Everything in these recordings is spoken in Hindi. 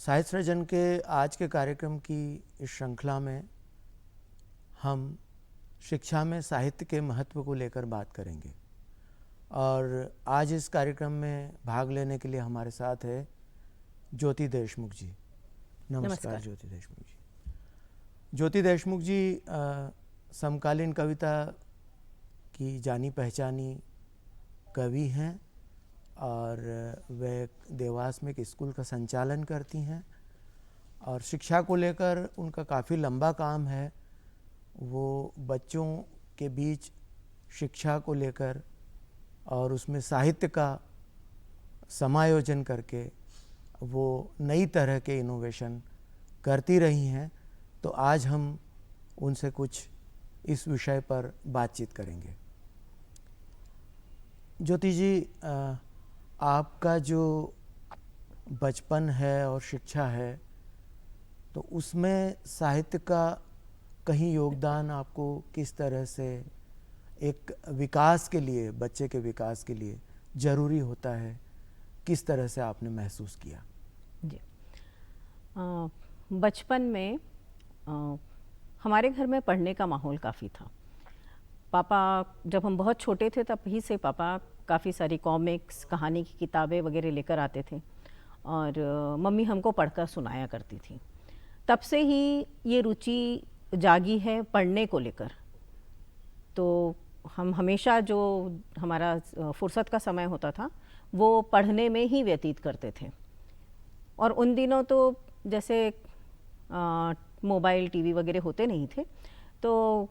साहित्य सृजन के आज के कार्यक्रम की इस श्रृंखला में हम शिक्षा में साहित्य के महत्व को लेकर बात करेंगे और आज इस कार्यक्रम में भाग लेने के लिए हमारे साथ है ज्योति देशमुख जी। नमस्कार ज्योति देशमुख जी। ज्योति देशमुख जी समकालीन कविता की जानी पहचानी कवि हैं और वे देवास में एक स्कूल का संचालन करती हैं और शिक्षा को लेकर उनका काफ़ी लंबा काम है। वो बच्चों के बीच शिक्षा को लेकर और उसमें साहित्य का समायोजन करके वो नई तरह के इनोवेशन करती रही हैं। तो आज हम उनसे कुछ इस विषय पर बातचीत करेंगे। ज्योति जी, आपका जो बचपन है और शिक्षा है तो उसमें साहित्य का कहीं योगदान आपको किस तरह से एक विकास के लिए, बच्चे के विकास के लिए ज़रूरी होता है, किस तरह से आपने महसूस किया? जी, बचपन में हमारे घर में पढ़ने का माहौल काफ़ी था। पापा जब हम बहुत छोटे थे तब ही से पापा काफ़ी सारी कॉमिक्स, कहानी की किताबें वगैरह लेकर आते थे और मम्मी हमको पढ़कर सुनाया करती थी। तब से ही ये रुचि जागी है पढ़ने को लेकर। तो हम हमेशा जो हमारा फुर्सत का समय होता था वो पढ़ने में ही व्यतीत करते थे। और उन दिनों तो जैसे मोबाइल, टीवी वगैरह होते नहीं थे, तो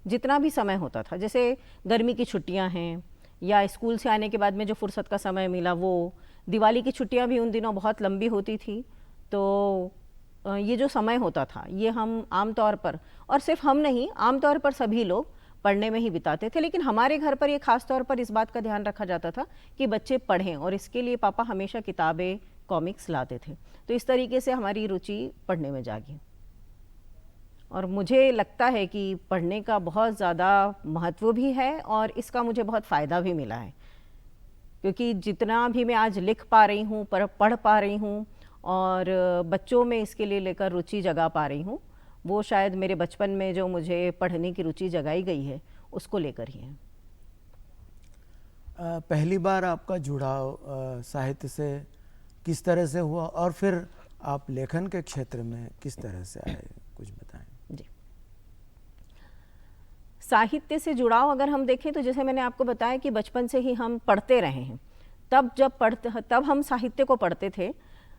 जितना भी समय होता था, जैसे गर्मी की छुट्टियां हैं या स्कूल से आने के बाद में जो फुर्सत का समय मिला, वो दिवाली की छुट्टियां भी उन दिनों बहुत लंबी होती थी। तो ये जो समय होता था ये हम आम तौर पर, और सिर्फ हम नहीं, आम तौर पर सभी लोग पढ़ने में ही बिताते थे। लेकिन हमारे घर पर ये खास तौर पर इस बात का ध्यान रखा जाता था कि बच्चे पढ़ें और इसके लिए पापा हमेशा किताबें, कॉमिक्स लाते थे। तो इस तरीके से हमारी रुचि पढ़ने में जागी और मुझे लगता है कि पढ़ने का बहुत ज़्यादा महत्व भी है और इसका मुझे बहुत फ़ायदा भी मिला है, क्योंकि जितना भी मैं आज लिख पा रही हूँ, पढ़ पा रही हूँ और बच्चों में इसके लिए लेकर रुचि जगा पा रही हूँ, वो शायद मेरे बचपन में जो मुझे पढ़ने की रुचि जगाई गई है उसको लेकर ही है। पहली बार आपका जुड़ाव साहित्य से किस तरह से हुआ और फिर आप लेखन के क्षेत्र में किस तरह से आए, कुछ बताएं। जी, साहित्य से जुड़ाव अगर हम देखें तो जैसे मैंने आपको बताया कि बचपन से ही हम पढ़ते रहे हैं। तब हम साहित्य को पढ़ते थे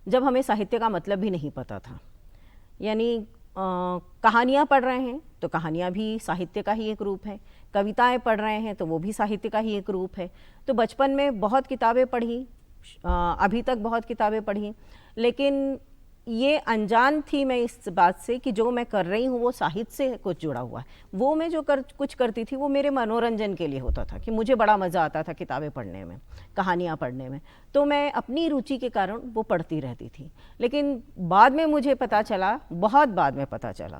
जब हमें साहित्य का मतलब भी नहीं पता था। यानी कहानियाँ पढ़ रहे हैं तो कहानियाँ भी साहित्य का ही एक रूप है, कविताएं पढ़ रहे हैं तो वो भी साहित्य का ही एक रूप है। तो बचपन में बहुत किताबें पढ़ी, अभी तक बहुत किताबें पढ़ी, लेकिन ये अनजान थी मैं इस बात से कि जो मैं कर रही हूँ वो साहित्य से कुछ जुड़ा हुआ है। वो मैं जो कुछ करती थी वो मेरे मनोरंजन के लिए होता था कि मुझे बड़ा मज़ा आता था किताबें पढ़ने में, कहानियाँ पढ़ने में। तो मैं अपनी रुचि के कारण वो पढ़ती रहती थी। लेकिन बाद में मुझे पता चला, बहुत बाद में पता चला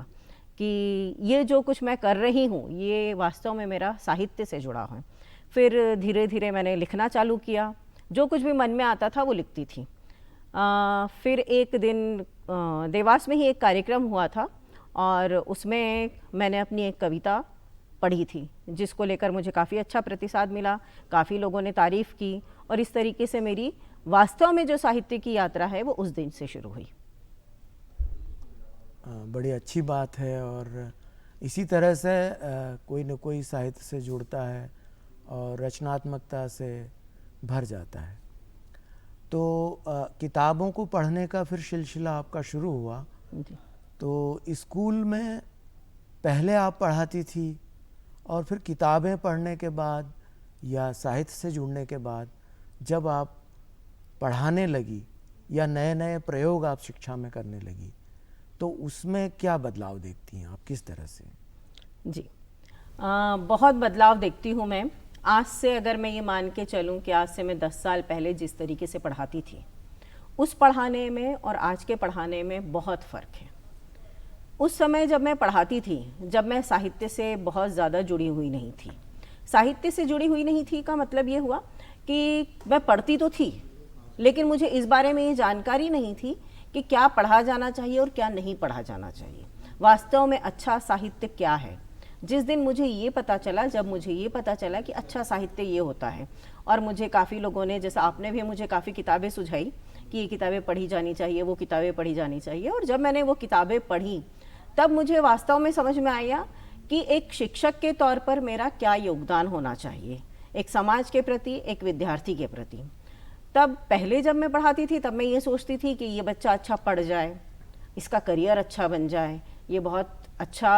कि ये जो कुछ मैं कर रही हूँ ये वास्तव में मेरा साहित्य से जुड़ा है। फिर धीरे धीरे मैंने लिखना चालू किया, जो कुछ भी मन में आता था वो लिखती थी। फिर एक दिन देवास में ही एक कार्यक्रम हुआ था और उसमें मैंने अपनी एक कविता पढ़ी थी जिसको लेकर मुझे काफ़ी अच्छा प्रतिसाद मिला, काफ़ी लोगों ने तारीफ़ की और इस तरीके से मेरी वास्तव में जो साहित्य की यात्रा है वो उस दिन से शुरू हुई। बड़ी अच्छी बात है और इसी तरह से कोई न कोई साहित्य से जुड़ता है और रचनात्मकता से भर जाता है। तो किताबों को पढ़ने का फिर सिलसिला आपका शुरू हुआ। तो स्कूल में पहले आप पढ़ाती थी और फिर किताबें पढ़ने के बाद या साहित्य से जुड़ने के बाद जब आप पढ़ाने लगी या नए नए प्रयोग आप शिक्षा में करने लगी तो उसमें क्या बदलाव देखती हैं आप, किस तरह से? जी, बहुत बदलाव देखती हूँ मैं। आज से अगर मैं ये मान के चलूँ कि आज से मैं 10 साल पहले जिस तरीके से पढ़ाती थी, उस पढ़ाने में और आज के पढ़ाने में बहुत फ़र्क है। उस समय जब मैं पढ़ाती थी, जब मैं साहित्य से बहुत ज़्यादा जुड़ी हुई नहीं थी, साहित्य से जुड़ी हुई नहीं थी का मतलब ये हुआ कि मैं पढ़ती तो थी लेकिन मुझे इस बारे में ये जानकारी नहीं थी कि क्या पढ़ा जाना चाहिए और क्या नहीं पढ़ा जाना चाहिए, वास्तव में अच्छा साहित्य क्या है। जिस दिन मुझे ये पता चला, जब मुझे ये पता चला कि अच्छा साहित्य ये होता है, और मुझे काफ़ी लोगों ने, जैसे आपने भी मुझे काफ़ी किताबें सुझाई कि ये किताबें पढ़ी जानी चाहिए, वो किताबें पढ़ी जानी चाहिए, और जब मैंने वो किताबें पढ़ी तब मुझे वास्तव में समझ में आया कि एक शिक्षक के तौर पर मेरा क्या योगदान होना चाहिए, एक समाज के प्रति, एक विद्यार्थी के प्रति। तब पहले जब मैं पढ़ाती थी तब मैं ये सोचती थी कि ये बच्चा अच्छा पढ़ जाए, इसका करियर अच्छा बन जाए, ये बहुत अच्छा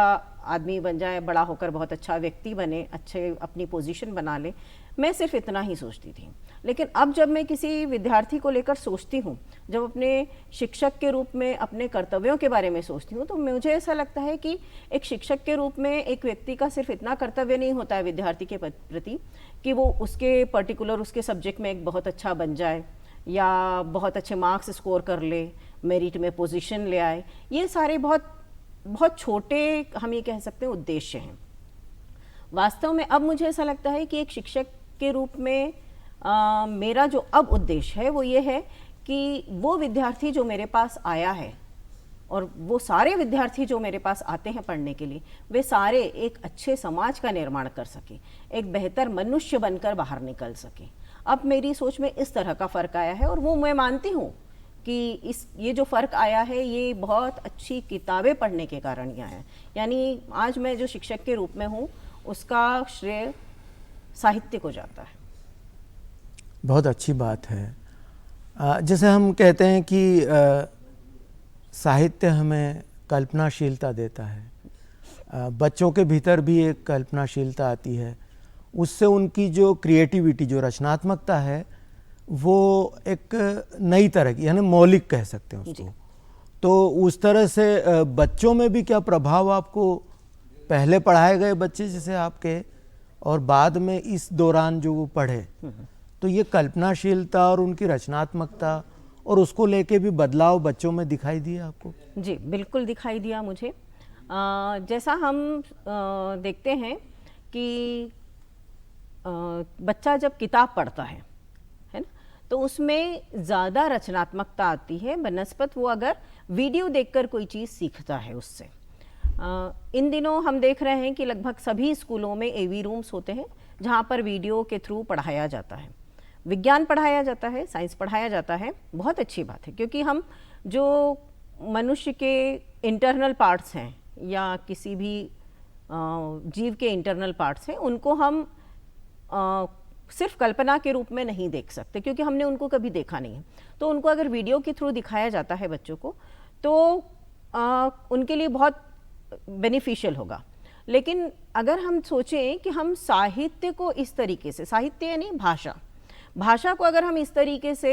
आदमी बन जाए, बड़ा होकर बहुत अच्छा व्यक्ति बने, अच्छे अपनी पोजीशन बना ले। मैं सिर्फ इतना ही सोचती थी। लेकिन अब जब मैं किसी विद्यार्थी को लेकर सोचती हूँ, जब अपने शिक्षक के रूप में अपने कर्तव्यों के बारे में सोचती हूँ, तो मुझे ऐसा लगता है कि एक शिक्षक के रूप में एक व्यक्ति का सिर्फ इतना कर्तव्य नहीं होता है विद्यार्थी के प्रति कि वो उसके पर्टिकुलर उसके सब्जेक्ट में एक बहुत अच्छा बन जाए या बहुत अच्छे मार्क्स स्कोर कर ले, मेरिट में पोजीशन ले आए। ये सारे बहुत बहुत छोटे, हम ये कह सकते हैं, उद्देश्य हैं। वास्तव में अब मुझे ऐसा लगता है कि एक शिक्षक के रूप में मेरा जो अब उद्देश्य है वो ये है कि वो विद्यार्थी जो मेरे पास आया है और वो सारे विद्यार्थी जो मेरे पास आते हैं पढ़ने के लिए, वे सारे एक अच्छे समाज का निर्माण कर सके, एक बेहतर मनुष्य बनकर बाहर निकल सके। अब मेरी सोच में इस तरह का फ़र्क आया है, और वो मैं मानती हूँ कि ये जो फ़र्क आया है ये बहुत अच्छी किताबें पढ़ने के कारण ही आया है। यानी आज मैं जो शिक्षक के रूप में हूँ उसका श्रेय साहित्य को जाता है। बहुत अच्छी बात है। जैसे हम कहते हैं कि साहित्य हमें कल्पनाशीलता देता है, बच्चों के भीतर भी एक कल्पनाशीलता आती है, उससे उनकी जो क्रिएटिविटी, जो रचनात्मकता है, वो एक नई तरह की, यानी मौलिक कह सकते हैं उसको। तो उस तरह से बच्चों में भी क्या प्रभाव आपको, पहले पढ़ाए गए बच्चे जैसे आपके और बाद में इस दौरान जो वो पढ़े, तो ये कल्पनाशीलता और उनकी रचनात्मकता और उसको लेके भी बदलाव बच्चों में दिखाई दिया आपको? जी, बिल्कुल दिखाई दिया मुझे। जैसा हम देखते हैं कि बच्चा जब किताब पढ़ता है ना, तो उसमें ज़्यादा रचनात्मकता आती है बनस्पत वो अगर वीडियो देखकर कोई चीज़ सीखता है उससे। इन दिनों हम देख रहे हैं कि लगभग सभी स्कूलों में AV रूम्स होते हैं जहाँ पर वीडियो के थ्रू पढ़ाया जाता है, विज्ञान पढ़ाया जाता है, साइंस पढ़ाया जाता है। बहुत अच्छी बात है, क्योंकि हम जो मनुष्य के इंटरनल पार्ट्स हैं या किसी भी जीव के इंटरनल पार्ट्स हैं, उनको हम सिर्फ कल्पना के रूप में नहीं देख सकते, क्योंकि हमने उनको कभी देखा नहीं है। तो उनको अगर वीडियो के थ्रू दिखाया जाता है बच्चों को, तो उनके लिए बहुत बेनिफिशियल होगा। लेकिन अगर हम सोचें कि हम साहित्य को इस तरीके से, साहित्य यानी भाषा को अगर हम इस तरीके से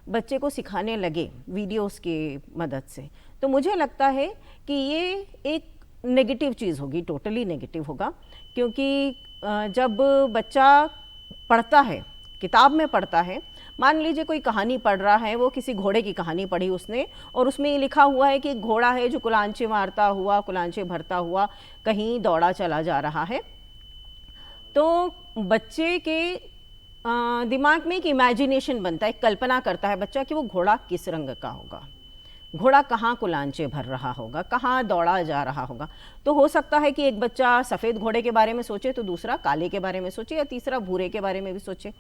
बच्चे को सिखाने लगे वीडियोस की मदद से, तो मुझे लगता है कि ये एक नेगेटिव चीज़ होगी, टोटली नेगेटिव होगा। क्योंकि जब बच्चा पढ़ता है, किताब में पढ़ता है, मान लीजिए कोई कहानी पढ़ रहा है, वो किसी घोड़े की कहानी पढ़ी उसने, और उसमें ये लिखा हुआ है कि एक घोड़ा है जो कुलांचे मारता हुआ, कुलांचे भरता हुआ कहीं दौड़ा चला जा रहा है। तो बच्चे के दिमाग में एक इमेजिनेशन बनता है, एक कल्पना करता है बच्चा कि वो घोड़ा किस रंग का होगा, घोड़ा कहाँ कुलांचे भर रहा होगा, कहाँ दौड़ा जा रहा होगा। तो हो सकता है कि एक बच्चा सफ़ेद घोड़े के बारे में सोचे, तो दूसरा काले के बारे में सोचे, या तीसरा भूरे के बारे में भी सोचे।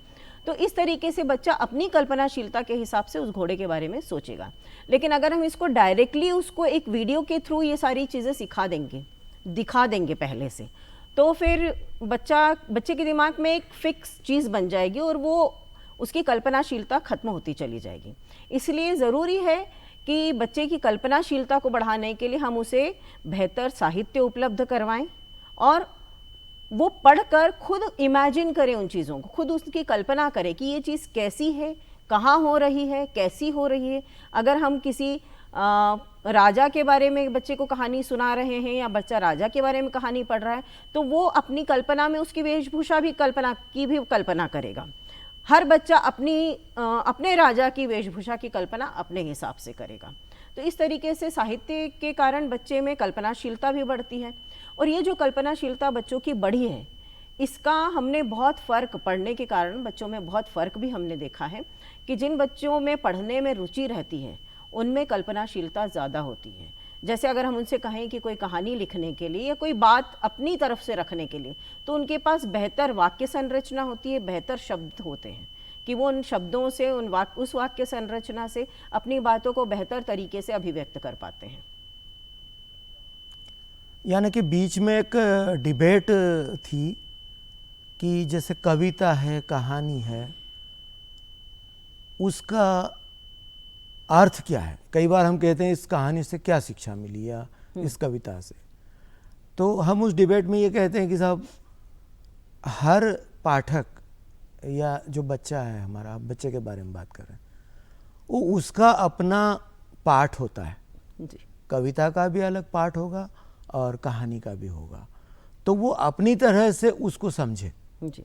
तो इस तरीके से बच्चा अपनी कल्पनाशीलता के हिसाब से उस घोड़े के बारे में सोचेगा। लेकिन अगर हम इसको डायरेक्टली उसको एक वीडियो के थ्रू ये सारी चीज़ें सिखा देंगे, दिखा देंगे पहले से, तो फिर बच्चे के दिमाग में एक फिक्स चीज़ बन जाएगी और वो उसकी कल्पनाशीलता खत्म होती चली जाएगी। इसलिए ज़रूरी है कि बच्चे की कल्पनाशीलता को बढ़ाने के लिए हम उसे बेहतर साहित्य उपलब्ध करवाएं, और वो पढ़कर खुद इमेजिन करें उन चीज़ों को, खुद उसकी कल्पना करें कि ये चीज़ कैसी है, कहाँ हो रही है, कैसी हो रही है। अगर हम किसी राजा के बारे में बच्चे को कहानी सुना रहे हैं, या बच्चा राजा के बारे में कहानी पढ़ रहा है, तो वो अपनी कल्पना में उसकी वेशभूषा भी कल्पना करेगा। हर बच्चा अपने राजा की वेशभूषा की कल्पना अपने हिसाब से करेगा। तो इस तरीके से साहित्य के कारण बच्चे में कल्पनाशीलता भी बढ़ती है। और ये जो कल्पनाशीलता बच्चों की बढ़ी है, इसका हमने बहुत फ़र्क पढ़ने के कारण बच्चों में बहुत फ़र्क भी हमने देखा है कि जिन बच्चों में पढ़ने में रुचि रहती है उनमें कल्पनाशीलता ज़्यादा होती है। जैसे अगर हम उनसे कहें कि कोई कहानी लिखने के लिए या कोई बात अपनी तरफ से रखने के लिए, तो उनके पास बेहतर वाक्य संरचना होती है, बेहतर शब्द होते हैं कि वो उन शब्दों से उस वाक्य संरचना से अपनी बातों को बेहतर तरीके से अभिव्यक्त कर पाते हैं। यानी कि बीच में एक डिबेट थी कि जैसे कविता है, कहानी है, उसका अर्थ क्या है। कई बार हम कहते हैं इस कहानी से क्या शिक्षा मिली या इस कविता से, तो हम उस डिबेट में ये कहते हैं कि साहब हर पाठक या जो बच्चा है, हमारा बच्चे के बारे में बात कर रहे हैं, वो उसका अपना पाठ होता है जी। कविता का भी अलग पाठ होगा और कहानी का भी होगा, तो वो अपनी तरह से उसको समझे। जी।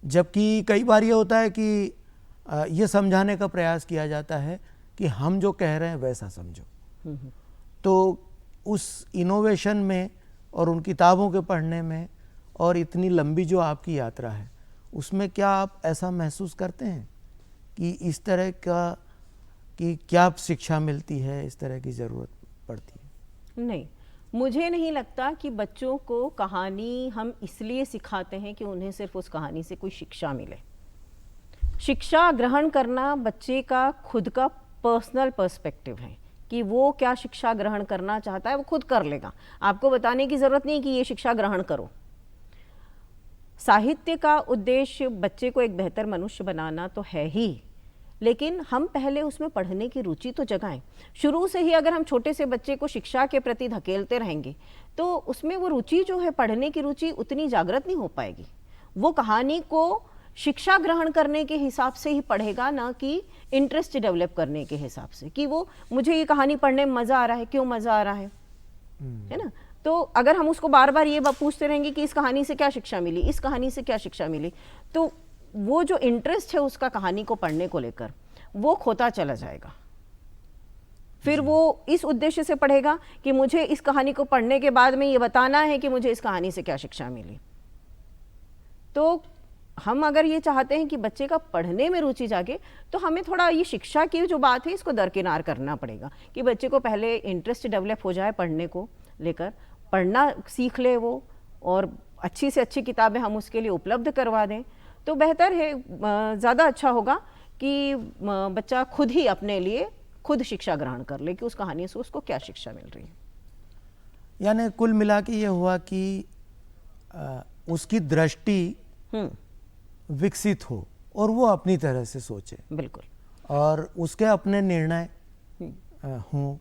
जबकि कई बार ये होता है कि ये समझाने का प्रयास किया जाता है कि हम जो कह रहे हैं वैसा समझो। तो उस इनोवेशन में और उन किताबों के पढ़ने में और इतनी लंबी जो आपकी यात्रा है, उसमें क्या आप ऐसा महसूस करते हैं कि इस तरह का कि क्या शिक्षा मिलती है, इस तरह की ज़रूरत पड़ती है? नहीं, मुझे नहीं लगता कि बच्चों को कहानी हम इसलिए सिखाते हैं कि उन्हें सिर्फ उस कहानी से कोई शिक्षा मिले। शिक्षा ग्रहण करना बच्चे का खुद का पर्सनल पर्सपेक्टिव है कि वो क्या शिक्षा ग्रहण करना चाहता है, वो खुद कर लेगा। आपको बताने की ज़रूरत नहीं कि ये शिक्षा ग्रहण करो। साहित्य का उद्देश्य बच्चे को एक बेहतर मनुष्य बनाना तो है ही, लेकिन हम पहले उसमें पढ़ने की रुचि तो जगाएं। शुरू से ही अगर हम छोटे से बच्चे को शिक्षा के प्रति धकेलते रहेंगे तो उसमें वो रुचि जो है, पढ़ने की रुचि उतनी जागृत नहीं हो पाएगी। वो कहानी को शिक्षा ग्रहण करने के हिसाब से ही पढ़ेगा, ना कि इंटरेस्ट डेवलप करने के हिसाब से कि वो मुझे ये कहानी पढ़ने में मज़ा आ रहा है, क्यों मज़ा आ रहा है ना। तो अगर हम उसको बार बार ये पूछते रहेंगे कि इस कहानी से क्या शिक्षा मिली, इस कहानी से क्या शिक्षा मिली, तो वो जो इंटरेस्ट है उसका कहानी को पढ़ने को लेकर, वो खोता चला जाएगा। फिर वो इस उद्देश्य से पढ़ेगा कि मुझे इस कहानी को पढ़ने के बाद में ये बताना है कि मुझे इस कहानी से क्या शिक्षा मिली। तो हम अगर ये चाहते हैं कि बच्चे का पढ़ने में रुचि जागे, तो हमें थोड़ा ये शिक्षा की जो बात है इसको दरकिनार करना पड़ेगा कि बच्चे को पहले इंटरेस्ट डेवलप हो जाए पढ़ने को लेकर, पढ़ना सीख ले वो, और अच्छी से अच्छी किताबें हम उसके लिए उपलब्ध करवा दें तो बेहतर है, ज़्यादा अच्छा होगा कि बच्चा खुद ही अपने लिए खुद शिक्षा ग्रहण कर ले कि उस कहानी से उसको क्या शिक्षा मिल रही है। यानी कुल मिला के ये हुआ कि उसकी दृष्टि विकसित हो और वो अपनी तरह से सोचे, बिल्कुल, और उसके अपने निर्णय हों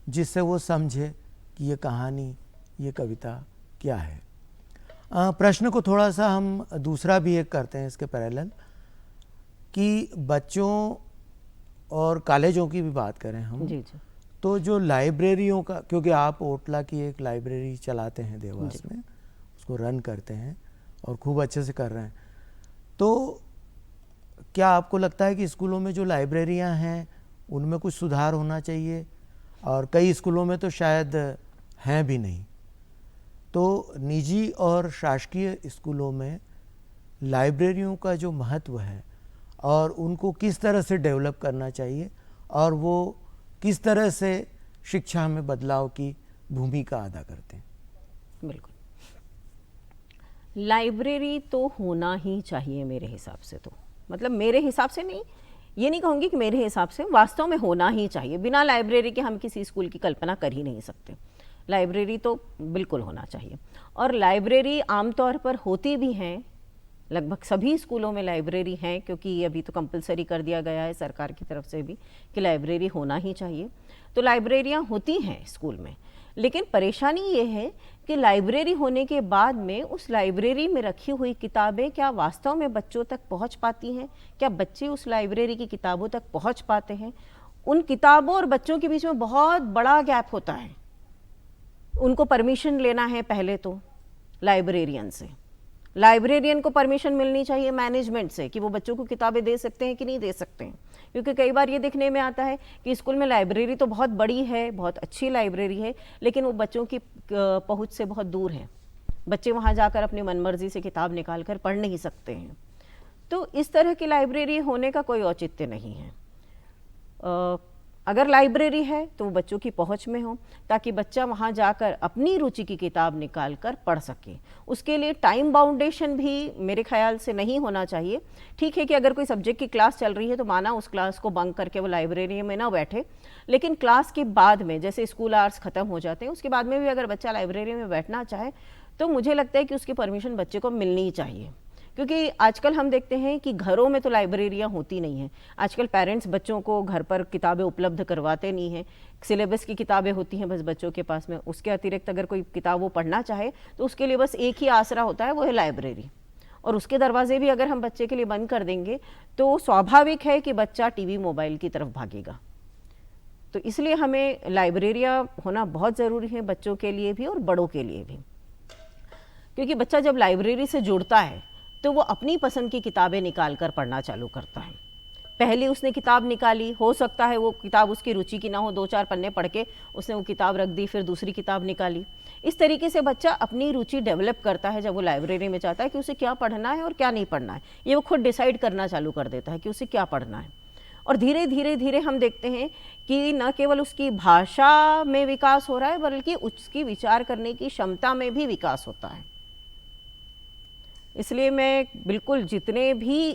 जिससे वो समझे कि ये कहानी, ये कविता क्या है। प्रश्न को थोड़ा सा हम दूसरा भी एक करते हैं इसके पैरेलल कि बच्चों और कॉलेजों की भी बात करें हम, जी जी, तो जो लाइब्रेरियों का, क्योंकि आप ओटला की एक लाइब्रेरी चलाते हैं देवास में, उसको रन करते हैं और खूब अच्छे से कर रहे हैं, तो क्या आपको लगता है कि स्कूलों में जो लाइब्रेरियां हैं उनमें कुछ सुधार होना चाहिए? और कई स्कूलों में तो शायद हैं भी नहीं। तो निजी और शासकीय स्कूलों में लाइब्रेरियों का जो महत्व है और उनको किस तरह से डेवलप करना चाहिए और वो किस तरह से शिक्षा में बदलाव की भूमिका अदा करते हैं? बिल्कुल, लाइब्रेरी तो होना ही चाहिए मेरे हिसाब से। तो मतलब मेरे हिसाब से नहीं, ये नहीं कहूँगी कि मेरे हिसाब से, वास्तव में होना ही चाहिए। बिना लाइब्रेरी के हम किसी स्कूल की कल्पना कर ही नहीं सकते। लाइब्रेरी तो बिल्कुल होना चाहिए, और लाइब्रेरी आमतौर पर होती भी हैं, लगभग सभी स्कूलों में लाइब्रेरी हैं, क्योंकि ये अभी तो कंपलसरी कर दिया गया है सरकार की तरफ से भी कि लाइब्रेरी होना ही चाहिए। तो लाइब्रेरियाँ होती हैं स्कूल में, लेकिन परेशानी ये है कि लाइब्रेरी होने के बाद में उस लाइब्रेरी में रखी हुई किताबें क्या वास्तव में बच्चों तक पहुंच पाती हैं? क्या बच्चे उस लाइब्रेरी की किताबों तक पहुंच पाते हैं? उन किताबों और बच्चों के बीच में बहुत बड़ा गैप होता है। उनको परमिशन लेना है पहले तो लाइब्रेरियन से, लाइब्रेरियन को परमिशन मिलनी चाहिए मैनेजमेंट से कि वो बच्चों को किताबें दे सकते हैं कि नहीं दे सकते हैं। क्योंकि कई बार ये देखने में आता है कि स्कूल में लाइब्रेरी तो बहुत बड़ी है, बहुत अच्छी लाइब्रेरी है, लेकिन वो बच्चों की पहुंच से बहुत दूर है। बच्चे वहाँ जाकर अपनी मनमर्जी से किताब निकाल कर पढ़ नहीं सकते हैं। तो इस तरह की लाइब्रेरी होने का कोई औचित्य नहीं है। अगर लाइब्रेरी है तो वो बच्चों की पहुंच में हो, ताकि बच्चा वहाँ जाकर अपनी रुचि की किताब निकाल कर पढ़ सके। उसके लिए टाइम बाउंडेशन भी मेरे ख्याल से नहीं होना चाहिए। ठीक है कि अगर कोई सब्जेक्ट की क्लास चल रही है तो माना उस क्लास को बंक करके वो लाइब्रेरी में ना बैठे, लेकिन क्लास के बाद में, जैसे स्कूल आवर्स ख़त्म हो जाते हैं, उसके बाद में भी अगर बच्चा लाइब्रेरी में बैठना चाहे तो मुझे लगता है कि उसकी परमिशन बच्चे को मिलनी ही चाहिए। क्योंकि आजकल हम देखते हैं कि घरों में तो लाइब्रेरियां होती नहीं हैं। आजकल पेरेंट्स बच्चों को घर पर किताबें उपलब्ध करवाते नहीं हैं। सिलेबस की किताबें होती हैं बस बच्चों के पास में, उसके अतिरिक्त अगर कोई किताब वो पढ़ना चाहे तो उसके लिए बस एक ही आसरा होता है, वो है लाइब्रेरी। और उसके दरवाजे भी अगर हम बच्चे के लिए बंद कर देंगे तो स्वाभाविक है कि बच्चा टीवी मोबाइल की तरफ भागेगा। तो इसलिए हमें लाइब्रेरियां होना बहुत ज़रूरी है, बच्चों के लिए भी और बड़ों के लिए भी। क्योंकि बच्चा जब लाइब्रेरी से जुड़ता है तो वो अपनी पसंद की किताबें निकाल कर पढ़ना चालू करता है। पहले उसने किताब निकाली, हो सकता है वो किताब उसकी रुचि की ना हो, 2-4 पन्ने पढ़ के उसने वो किताब रख दी, फिर दूसरी किताब निकाली। इस तरीके से बच्चा अपनी रुचि डेवलप करता है जब वो लाइब्रेरी में जाता है कि उसे क्या पढ़ना है और क्या नहीं पढ़ना है। ये वो खुद डिसाइड करना चालू कर देता है कि उसे क्या पढ़ना है। और धीरे धीरे धीरे हम देखते हैं कि न केवल उसकी भाषा में विकास हो रहा है, बल्कि उसकी विचार करने की क्षमता में भी विकास होता है। इसलिए मैं बिल्कुल जितने भी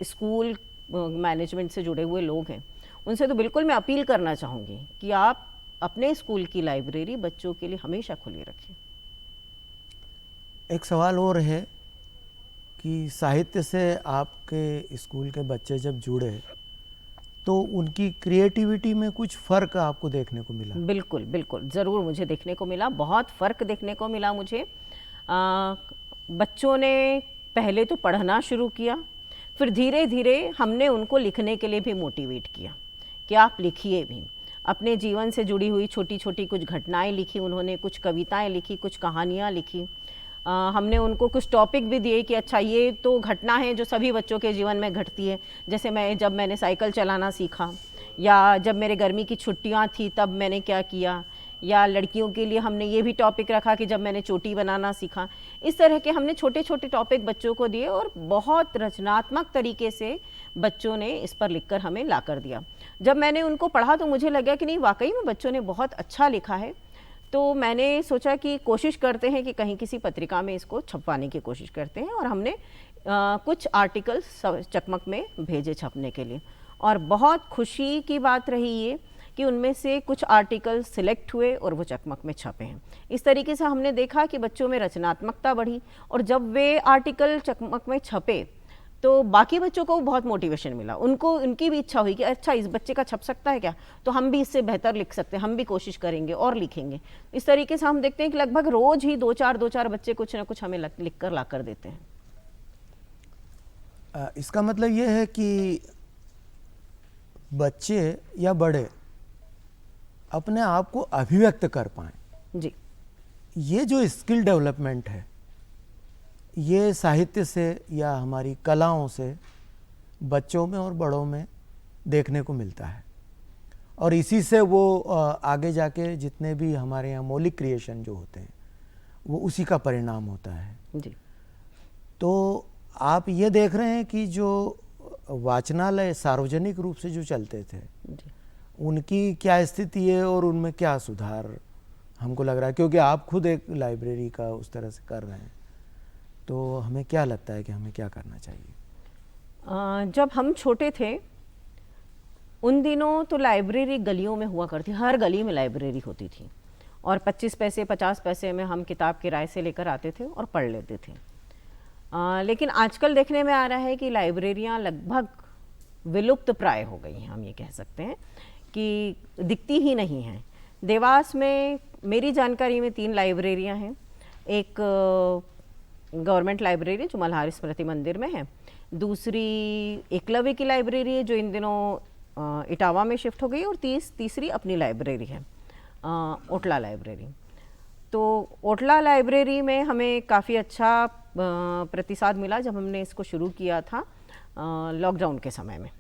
स्कूल मैनेजमेंट से जुड़े हुए लोग हैं उनसे तो बिल्कुल मैं अपील करना चाहूँगी कि आप अपने स्कूल की लाइब्रेरी बच्चों के लिए हमेशा खुली रखें। एक सवाल और है कि साहित्य से आपके स्कूल के बच्चे जब जुड़े तो उनकी क्रिएटिविटी में कुछ फ़र्क आपको देखने को मिला? बिल्कुल बिल्कुल, ज़रूर मुझे देखने को मिला, बहुत फ़र्क देखने को मिला मुझे। बच्चों ने पहले तो पढ़ना शुरू किया, फिर धीरे धीरे हमने उनको लिखने के लिए भी मोटिवेट किया कि आप लिखिए भी। अपने जीवन से जुड़ी हुई छोटी छोटी कुछ घटनाएं लिखी उन्होंने, कुछ कविताएं लिखी, कुछ कहानियां लिखी। हमने उनको कुछ टॉपिक भी दिए कि अच्छा ये तो घटना है जो सभी बच्चों के जीवन में घटती है। जैसे जब मैंने साइकिल चलाना सीखा, या जब मेरे गर्मी की छुट्टियां थी तब मैंने क्या किया, या लड़कियों के लिए हमने ये भी टॉपिक रखा कि जब मैंने चोटी बनाना सीखा। इस तरह के हमने छोटे छोटे टॉपिक बच्चों को दिए और बहुत रचनात्मक तरीके से बच्चों ने इस पर लिखकर हमें ला कर दिया। जब मैंने उनको पढ़ा तो मुझे लगा कि नहीं, वाकई में बच्चों ने बहुत अच्छा लिखा है। तो मैंने सोचा कि कोशिश करते हैं कि कहीं किसी पत्रिका में इसको छपवाने की कोशिश करते हैं, और हमने कुछ आर्टिकल्स चकमक में भेजे छपने के लिए। और बहुत खुशी की बात रही ये कि उनमें से कुछ आर्टिकल सिलेक्ट हुए और वो चकमक में छपे हैं। इस तरीके से हमने देखा कि बच्चों में रचनात्मकता बढ़ी, और जब वे आर्टिकल चकमक में छपे तो बाकी बच्चों को बहुत मोटिवेशन मिला। उनकी भी इच्छा हुई कि अच्छा इस बच्चे का छप सकता है क्या, तो हम भी इससे बेहतर लिख सकते हैं, हम भी कोशिश करेंगे और लिखेंगे। इस तरीके से हम देखते हैं कि लगभग रोज ही दो चार बच्चे कुछ ना कुछ हमें लिख कर ला कर देते हैं। इसका मतलब ये है कि बच्चे या बड़े अपने आप को अभिव्यक्त कर पाएं। जी, ये जो स्किल डेवलपमेंट है ये साहित्य से या हमारी कलाओं से बच्चों में और बड़ों में देखने को मिलता है, और इसी से वो आगे जाके जितने भी हमारे यहाँ मौलिक क्रिएशन जो होते हैं वो उसी का परिणाम होता है। जी। तो आप ये देख रहे हैं कि जो वाचनालय सार्वजनिक रूप से जो चलते थे जी। उनकी क्या स्थिति है और उनमें क्या सुधार हमको लग रहा है, क्योंकि आप खुद एक लाइब्रेरी का उस तरह से कर रहे हैं, तो हमें क्या लगता है कि हमें क्या करना चाहिए? जब हम छोटे थे उन दिनों तो लाइब्रेरी गलियों में हुआ करती, हर गली में लाइब्रेरी होती थी, और 25 पैसे 50 पैसे में हम किताब किराए से लेकर आते थे और पढ़ लेते थे। लेकिन आजकल देखने में आ रहा है कि लाइब्रेरियां लगभग विलुप्त प्राय हो गई हैं, हम ये कह सकते हैं कि दिखती ही नहीं हैं। देवास में मेरी जानकारी में 3 लाइब्रेरियां हैं। एक गवर्नमेंट लाइब्रेरी जो मल्हार स्मृति मंदिर में है, दूसरी एकलव्य की लाइब्रेरी है जो इन दिनों इटावा में शिफ्ट हो गई, और तीसरी अपनी लाइब्रेरी है ओटला लाइब्रेरी। तो ओटला लाइब्रेरी में हमें काफ़ी अच्छा प्रतिसाद मिला जब हमने इसको शुरू किया था लॉकडाउन के समय में।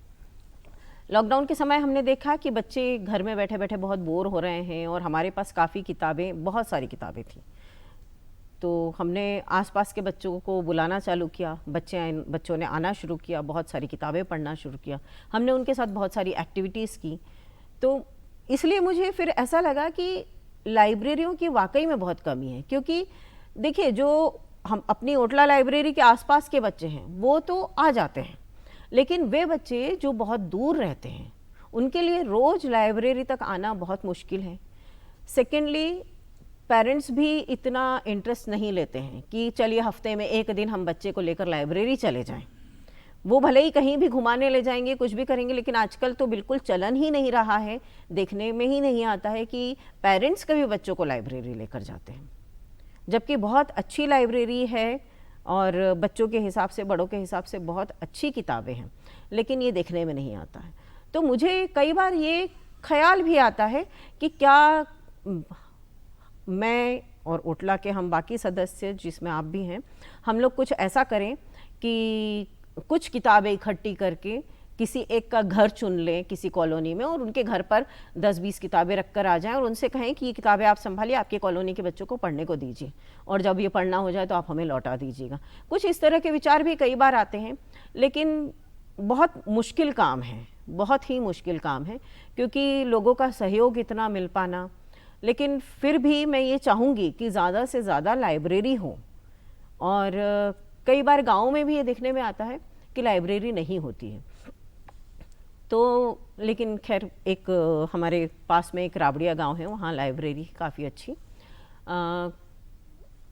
लॉकडाउन के समय हमने देखा कि बच्चे घर में बैठे बैठे बहुत बोर हो रहे हैं, और हमारे पास काफ़ी किताबें, बहुत सारी किताबें थी। तो हमने आसपास के बच्चों को बुलाना चालू किया, बच्चों ने आना शुरू किया, बहुत सारी किताबें पढ़ना शुरू किया, हमने उनके साथ बहुत सारी एक्टिविटीज़ की। तो इसलिए मुझे फिर ऐसा लगा कि लाइब्रेरियों की वाकई में बहुत कमी है, क्योंकि देखिए जो हम अपनी ओटला लाइब्रेरी के आसपास के बच्चे हैं वो तो आ जाते हैं, लेकिन वे बच्चे जो बहुत दूर रहते हैं उनके लिए रोज़ लाइब्रेरी तक आना बहुत मुश्किल है। सेकेंडली, पेरेंट्स भी इतना इंटरेस्ट नहीं लेते हैं कि चलिए हफ्ते में एक दिन हम बच्चे को लेकर लाइब्रेरी चले जाएं। वो भले ही कहीं भी घुमाने ले जाएंगे, कुछ भी करेंगे, लेकिन आजकल तो बिल्कुल चलन ही नहीं रहा है, देखने में ही नहीं आता है कि पेरेंट्स कभी बच्चों को लाइब्रेरी लेकर जाते हैं। जबकि बहुत अच्छी लाइब्रेरी है और बच्चों के हिसाब से, बड़ों के हिसाब से बहुत अच्छी किताबें हैं, लेकिन ये देखने में नहीं आता है। तो मुझे कई बार ये ख्याल भी आता है कि क्या मैं और ओटला के हम बाकी सदस्य, जिसमें आप भी हैं, हम लोग कुछ ऐसा करें कि कुछ किताबें इकट्ठी करके किसी एक का घर चुन लें किसी कॉलोनी में, और उनके घर पर 10-20 किताबें रख कर आ जाएं और उनसे कहें कि ये किताबें आप संभालिए, आपके कॉलोनी के बच्चों को पढ़ने को दीजिए, और जब ये पढ़ना हो जाए तो आप हमें लौटा दीजिएगा। कुछ इस तरह के विचार भी कई बार आते हैं, लेकिन बहुत मुश्किल काम है, बहुत ही मुश्किल काम है, क्योंकि लोगों का सहयोग इतना मिल पाना। लेकिन फिर भी मैं ये चाहूँगी कि ज़्यादा से ज़्यादा लाइब्रेरी हो, और कई बार गाँव में भी ये देखने में आता है कि लाइब्रेरी नहीं होती है। तो लेकिन खैर, एक हमारे पास में एक राबड़िया गांव है, वहाँ लाइब्रेरी काफ़ी अच्छी।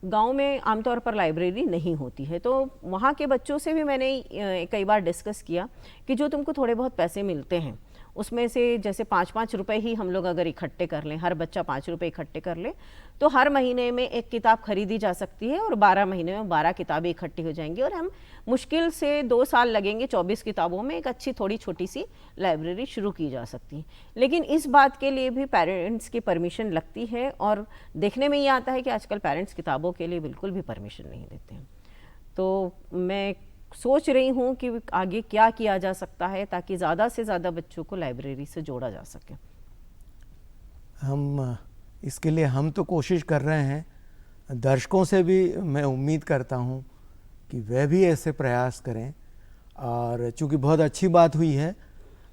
गांव में आमतौर पर लाइब्रेरी नहीं होती है, तो वहाँ के बच्चों से भी मैंने कई बार डिस्कस किया कि जो तुमको थोड़े बहुत पैसे मिलते हैं उसमें से जैसे 5-5 रुपए ही हम लोग अगर इकट्ठे कर लें, हर बच्चा 5 रुपए इकट्ठे कर ले, तो हर महीने में एक किताब खरीदी जा सकती है और 12 महीने में 12 किताबें इकट्ठी हो जाएंगी, और हम मुश्किल से 2 साल लगेंगे, 24 किताबों में एक अच्छी थोड़ी छोटी सी लाइब्रेरी शुरू की जा सकती है। लेकिन इस बात के लिए भी पेरेंट्स की परमिशन लगती है, और देखने में ये आता है कि आजकल पेरेंट्स किताबों के लिए बिल्कुल भी परमिशन नहीं देते हैं। तो मैं सोच रही हूँ कि आगे क्या किया जा सकता है ताकि ज़्यादा से ज़्यादा बच्चों को लाइब्रेरी से जोड़ा जा सके। हम इसके लिए हम तो कोशिश कर रहे हैं, दर्शकों से भी मैं उम्मीद करता हूँ कि वह भी ऐसे प्रयास करें। और चूँकि बहुत अच्छी बात हुई है,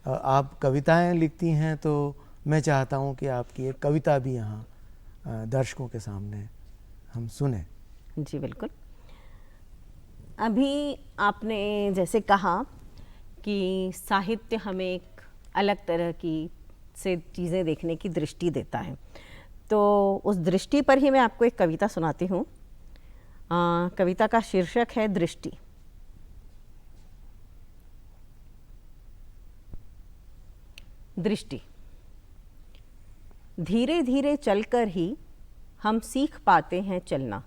आप कविताएं लिखती हैं, तो मैं चाहता हूँ कि आपकी एक कविता भी यहाँ दर्शकों के सामने हम सुने। जी बिल्कुल। अभी आपने जैसे कहा कि साहित्य हमें एक अलग तरह की से चीज़ें देखने की दृष्टि देता है, तो उस दृष्टि पर ही मैं आपको एक कविता सुनाती हूँ। कविता का शीर्षक है दृष्टि। दृष्टि। धीरे धीरे चलकर ही हम सीख पाते हैं चलना,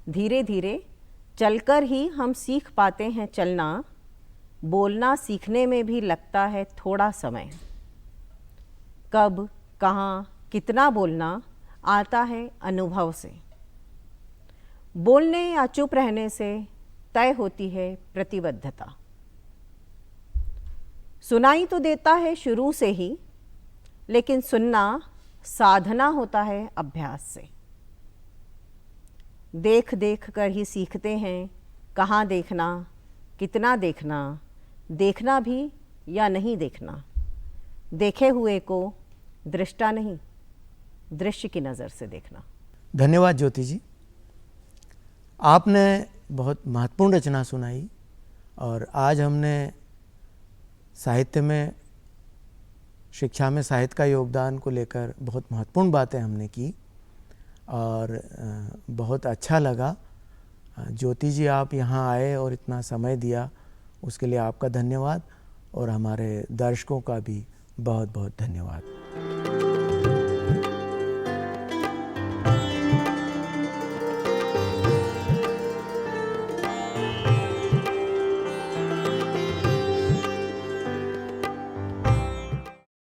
धीरे धीरे चलकर ही हम सीख पाते हैं चलना, बोलना सीखने में भी लगता है थोड़ा समय। कब, कहाँ, कितना बोलना आता है अनुभव से, बोलने या चुप रहने से तय होती है प्रतिबद्धता। सुनाई तो देता है शुरू से ही, लेकिन सुनना साधना होता है अभ्यास से। देख देख कर ही सीखते हैं कहाँ देखना, कितना देखना, देखना भी या नहीं देखना। देखे हुए को दृष्टा नहीं, दृश्य की नज़र से देखना। धन्यवाद ज्योति जी, आपने बहुत महत्वपूर्ण रचना सुनाई, और आज हमने साहित्य में, शिक्षा में साहित्य का योगदान को लेकर बहुत महत्वपूर्ण बातें हमने की, और बहुत अच्छा लगा। ज्योति जी, आप यहाँ आए और इतना समय दिया, उसके लिए आपका धन्यवाद, और हमारे दर्शकों का भी बहुत बहुत धन्यवाद।